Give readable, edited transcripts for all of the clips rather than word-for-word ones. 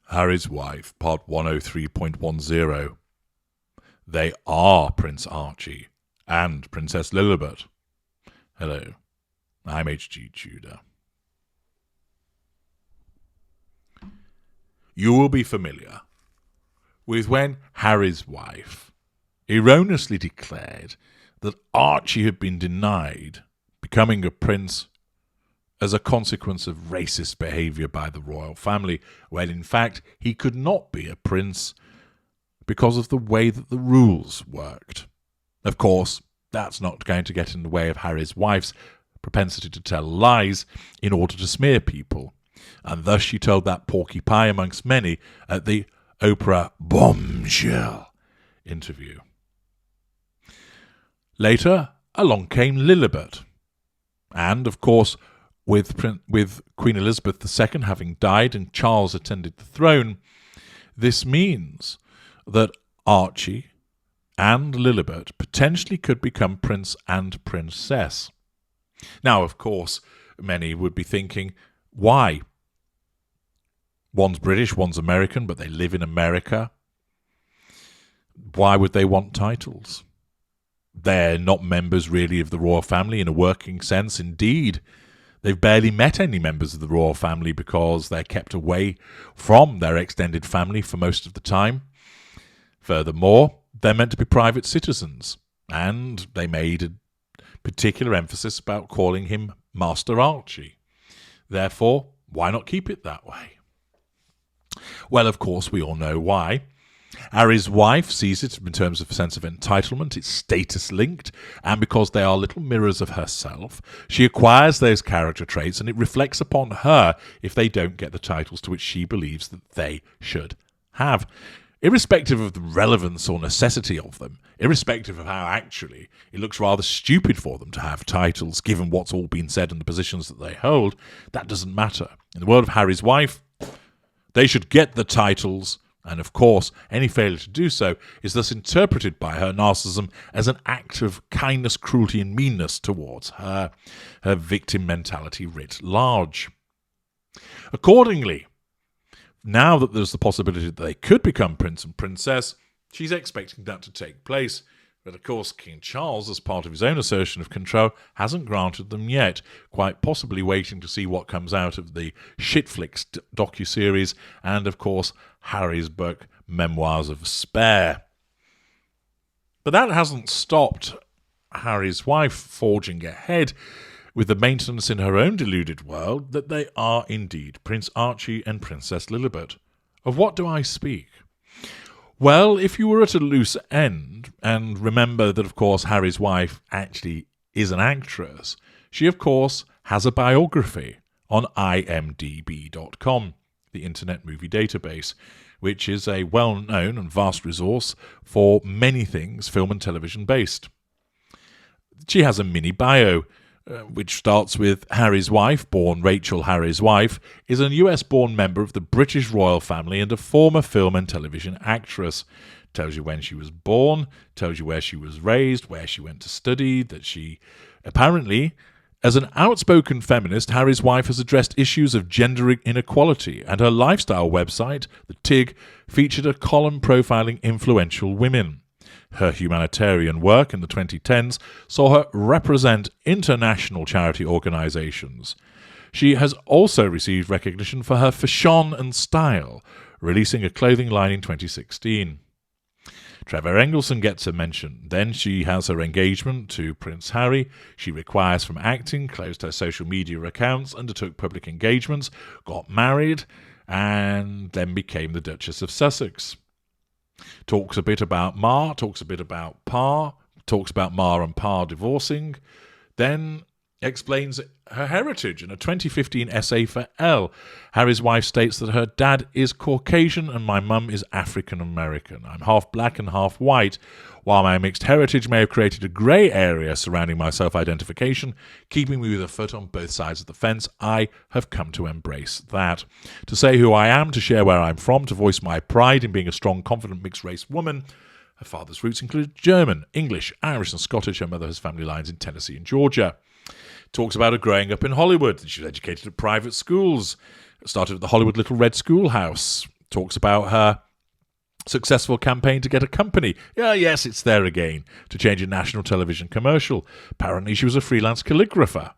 Harry's Wife, Part 103.10. They are Prince Archie and Princess Lillibet. Hello, I'm H.G. Tudor. You will be familiar with when Harry's wife erroneously declared that Archie had been denied becoming a prince as a consequence of racist behaviour by the royal family, when in fact he could not be a prince because of the way that the rules worked. Of course, that's not going to get in the way of Harry's wife's propensity to tell lies in order to smear people, and thus she told that porky pie amongst many at the Oprah Bombshell interview. Later, along came Lillibet, and, of course, with Queen Elizabeth II having died and Charles attended the throne, this means that Archie and Lillibet potentially could become prince and princess. Now, of course, many would be thinking, why? One's British, one's American, but they live in America. Why would they want titles? They're not members really of the royal family in a working sense. Indeed, they've barely met any members of the royal family because they're kept away from their extended family for most of the time. Furthermore, they're meant to be private citizens, and they made a particular emphasis about calling him Master Archie. Therefore, why not keep it that way? Well, of course, we all know why. Harry's wife sees it in terms of a sense of entitlement. It's status-linked, and because they are little mirrors of herself, she acquires those character traits, and it reflects upon her if they don't get the titles to which she believes that they should have. Irrespective of the relevance or necessity of them, irrespective of how actually it looks rather stupid for them to have titles, given what's all been said and the positions that they hold, that doesn't matter. In the world of Harry's wife, they should get the titles, and of course, any failure to do so is thus interpreted by her narcissism as an act of kindness, cruelty, and meanness towards her victim mentality writ large. Accordingly, now that there's the possibility that they could become prince and princess, she's expecting that to take place. But of course, King Charles, as part of his own assertion of control, hasn't granted them yet, quite possibly waiting to see what comes out of the Shitflix docuseries and, of course, Harry's book, Memoirs of Spare. But that hasn't stopped Harry's wife forging ahead with the maintenance in her own deluded world that they are indeed Prince Archie and Princess Lillibet. Of what do I speak? Well, if you were at a loose end, and remember that, of course, Harry's wife actually is an actress, she, of course, has a biography on IMDb.com, the Internet Movie Database, which is a well-known and vast resource for many things film and television based. She has a mini bio, which starts with Harry's wife, born Rachel Harry's wife, is a US-born member of the British royal family and a former film and television actress. Tells you when she was born, tells you where she was raised, where she went to study, that she apparently, as an outspoken feminist, Harry's wife has addressed issues of gender inequality, and her lifestyle website, The Tig, featured a column profiling influential women. Her humanitarian work in the 2010s saw her represent international charity organisations. She has also received recognition for her fashion and style, releasing a clothing line in 2016. Trevor Engelson gets a mention. Then she has her engagement to Prince Harry. She retires from acting, closed her social media accounts, undertook public engagements, got married, and then became the Duchess of Sussex. Talks a bit about Ma, talks a bit about Pa, talks about Ma and Pa divorcing, then explains her heritage in a 2015 essay for Elle. Harry's wife states that her dad is Caucasian and my mum is African American. I'm half black and half white. While my mixed heritage may have created a grey area surrounding my self-identification, keeping me with a foot on both sides of the fence, I have come to embrace that. To say who I am, to share where I'm from, to voice my pride in being a strong, confident, mixed-race woman. Her father's roots include German, English, Irish and Scottish. Her mother has family lines in Tennessee and Georgia. Talks about her growing up in Hollywood. She was educated at private schools. Started at the Hollywood Little Red Schoolhouse. talks about her successful campaign to get a company. Yes, it's there again, to change a national television commercial. Apparently she was a freelance calligrapher.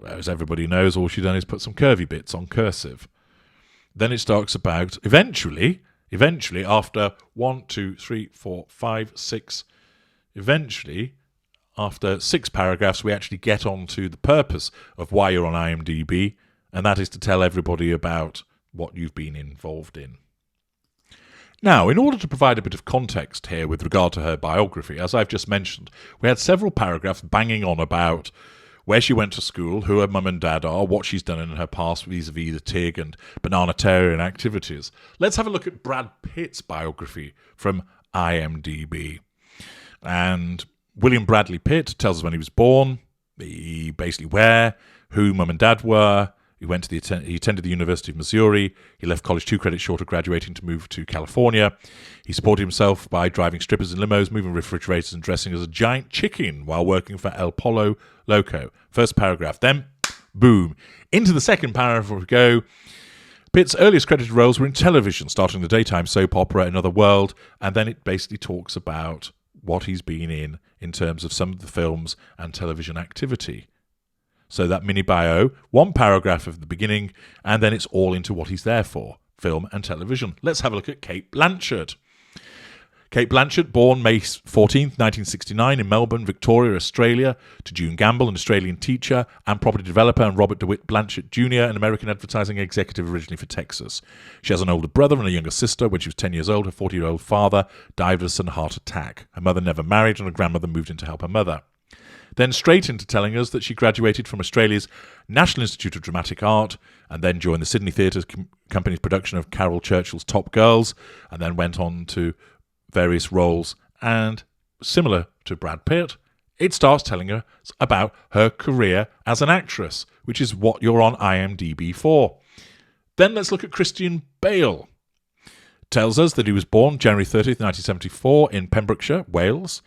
As everybody knows, all she's done is put some curvy bits on cursive. Then it talks about, eventually, after 1, 2, 3, 4, 5, 6, eventually, after 6 paragraphs, we actually get on to the purpose of why you're on IMDb, and that is to tell everybody about what you've been involved in. Now, in order to provide a bit of context here with regard to her biography, as I've just mentioned, we had several paragraphs banging on about where she went to school, who her mum and dad are, what she's done in her past vis-a-vis the TIG and bananatarian activities. Let's have a look at Brad Pitt's biography from IMDb. And William Bradley Pitt tells us when he was born, basically where, who mum and dad were. He attended the University of Missouri. He left college 2 credits short of graduating to move to California. He supported himself by driving strippers in limos, moving refrigerators, and dressing as a giant chicken while working for El Pollo Loco. First paragraph. Then, boom. Into the second paragraph we go. Pitt's earliest credited roles were in television, starting the daytime soap opera Another World, and then it basically talks about what he's been in terms of some of the films and television activity. So that mini bio, 1 paragraph at the beginning, and then it's all into what he's there for, film and television. Let's have a look at Cate Blanchett. Cate Blanchett, born May 14th, 1969 in Melbourne, Victoria, Australia, to June Gamble, an Australian teacher and property developer, and Robert DeWitt Blanchett Jr., an American advertising executive originally for Texas. She has an older brother and a younger sister. When she was 10 years old, her 40-year-old father died of a sudden heart attack. Her mother never married, and her grandmother moved in to help her mother. Then straight into telling us that she graduated from Australia's National Institute of Dramatic Art and then joined the Sydney Theatre Company's production of Carol Churchill's Top Girls, and then went on to various roles. And similar to Brad Pitt, it starts telling us about her career as an actress, which is what you're on IMDb for. Then let's look at Christian Bale. Tells us that he was born January 30th, 1974 in Pembrokeshire, Wales,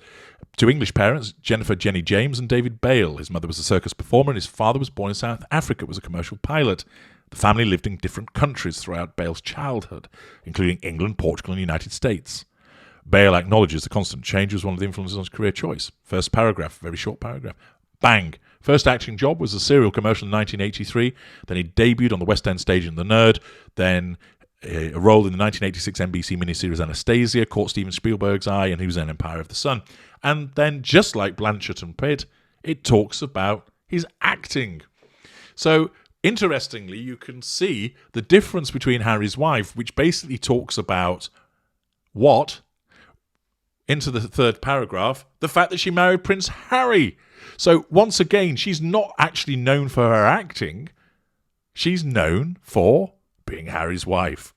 to English parents, Jennifer Jenny James and David Bale. His mother was a circus performer and his father was born in South Africa, was a commercial pilot. The family lived in different countries throughout Bale's childhood, including England, Portugal and the United States. Bale acknowledges the constant change was one of the influences on his career choice. First paragraph, very short paragraph. Bang! First acting job was a serial commercial in 1983. Then he debuted on the West End stage in The Nerd. Then a role in the 1986 NBC miniseries Anastasia caught Steven Spielberg's eye, and he was in Empire of the Sun. And then, just like Blanchett and Pitt, it talks about his acting. So, interestingly, you can see the difference between Harry's wife, which basically talks about what? Into the third paragraph, the fact that she married Prince Harry. So, once again, she's not actually known for her acting. She's known for being Harry's wife.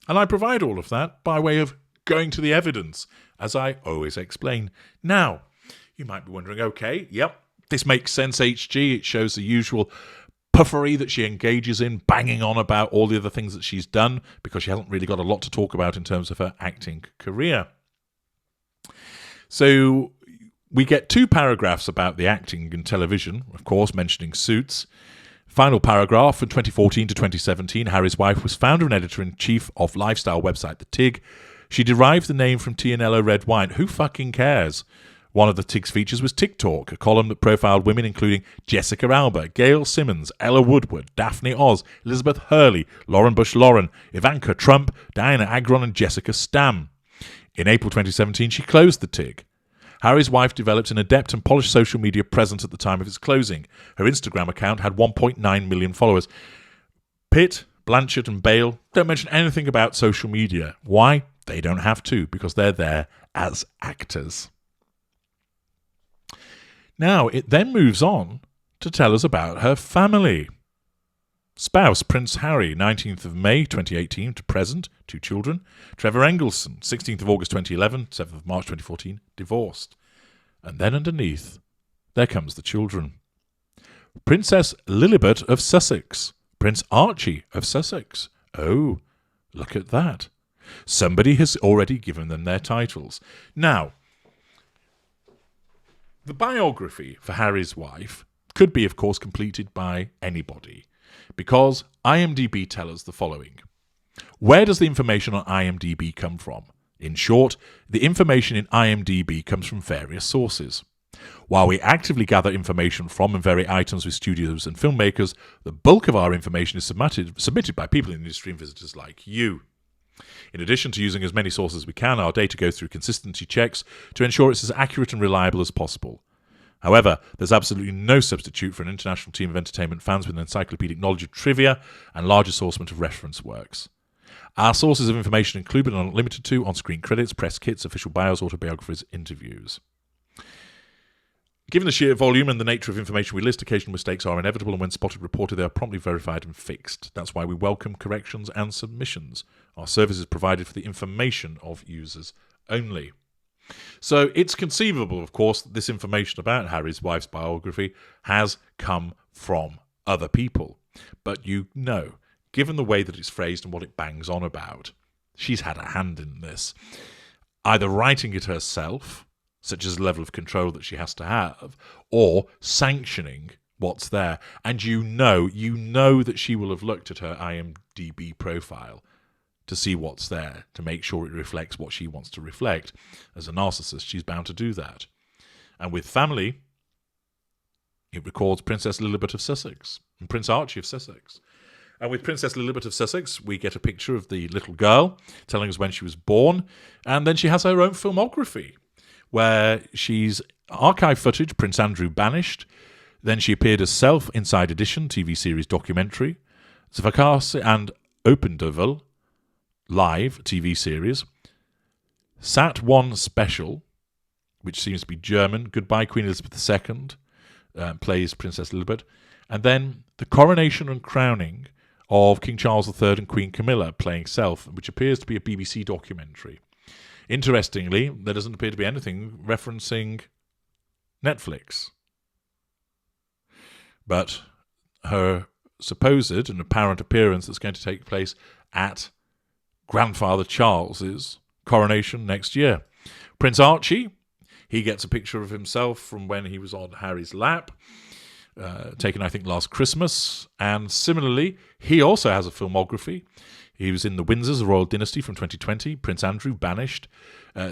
And I provide all of that by way of going to the evidence, as I always explain. Now, you might be wondering, okay, yep, this makes sense, HG. It shows the usual puffery that she engages in, banging on about all the other things that she's done, because she hasn't really got a lot to talk about in terms of her acting career. So we get 2 paragraphs about the acting in television, of course, mentioning Suits. Final paragraph, from 2014 to 2017, Harry's wife was founder and editor-in-chief of lifestyle website The TIG. She derived the name from Tianello red wine. Who fucking cares? One of the TIG's features was TikTok, a column that profiled women including Jessica Alba, Gail Simmons, Ella Woodward, Daphne Oz, Elizabeth Hurley, Lauren Bush Lauren, Ivanka Trump, Diana Agron and Jessica Stamm. In April 2017, she closed The TIG. Harry's wife developed an adept and polished social media presence at the time of its closing. Her Instagram account had 1.9 million followers. Pitt, Blanchett and Bale don't mention anything about social media. Why? They don't have to, because they're there as actors. Now, it then moves on to tell us about her family. Spouse, Prince Harry, 19th of May 2018 to present, 2 children. Trevor Engelson, 16th of August 2011, 7th of March 2014, divorced. And then underneath, there comes the children. Princess Lillibet of Sussex. Prince Archie of Sussex. Oh, look at that. Somebody has already given them their titles. Now, the biography for Harry's wife could be, of course, completed by anybody, because IMDb tell us the following. Where does the information on IMDb come from? In short, the information in IMDb comes from various sources. While we actively gather information from and vary items with studios and filmmakers, the bulk of our information is submitted by people in the industry and visitors like you. In addition to using as many sources as we can, our data goes through consistency checks to ensure it's as accurate and reliable as possible. However, there's absolutely no substitute for an international team of entertainment fans with an encyclopedic knowledge of trivia and large assortment of reference works. Our sources of information include, but are not limited to, on-screen credits, press kits, official bios, autobiographies, interviews. Given the sheer volume and the nature of information we list, occasional mistakes are inevitable, and when spotted reported, they are promptly verified and fixed. That's why we welcome corrections and submissions. Our service is provided for the information of users only. So it's conceivable, of course, that this information about Harry's wife's biography has come from other people. But you know, given the way that it's phrased and what it bangs on about, she's had a hand in this. Either writing it herself, such as the level of control that she has to have, or sanctioning what's there. And you know that she will have looked at her IMDb profile to see what's there, to make sure it reflects what she wants to reflect. As a narcissist, she's bound to do that. And with family, it records Princess Lillibet of Sussex and Prince Archie of Sussex. And with Princess Lillibet of Sussex, we get a picture of the little girl telling us when she was born, and then she has her own filmography, where she's archive footage, Prince Andrew Banished. Then she appeared as Self, Inside Edition, TV series documentary, Zvakasi and Opendovel, live TV series, Sat 1 Special, which seems to be German, Goodbye Queen Elizabeth II, plays Princess Lillibet, and then The Coronation and Crowning of King Charles III and Queen Camilla, playing Self, which appears to be a BBC documentary. Interestingly, there doesn't appear to be anything referencing Netflix. But her supposed and apparent appearance that's going to take place at Grandfather Charles's coronation next year. Prince Archie, he gets a picture of himself from when he was on Harry's lap, taken, I think, last Christmas. And similarly, he also has a filmography. He was in The Windsors, The Royal Dynasty from 2020, Prince Andrew, Banished,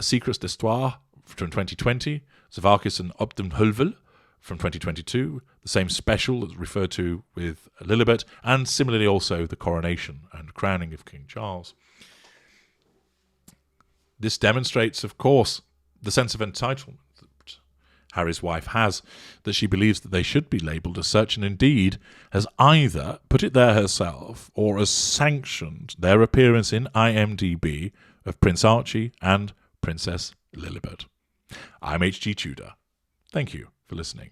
Secrets d'Histoire from 2020, Zavakis and Obdenhulvel from 2022, the same special that's referred to with Lillibet, and similarly also the coronation and crowning of King Charles. This demonstrates, of course, the sense of entitlement that Harry's wife has, that she believes that they should be labelled as such, and indeed has either put it there herself or has sanctioned their appearance in IMDb of Prince Archie and Princess Lillibet. I'm H.G. Tudor. Thank you for listening.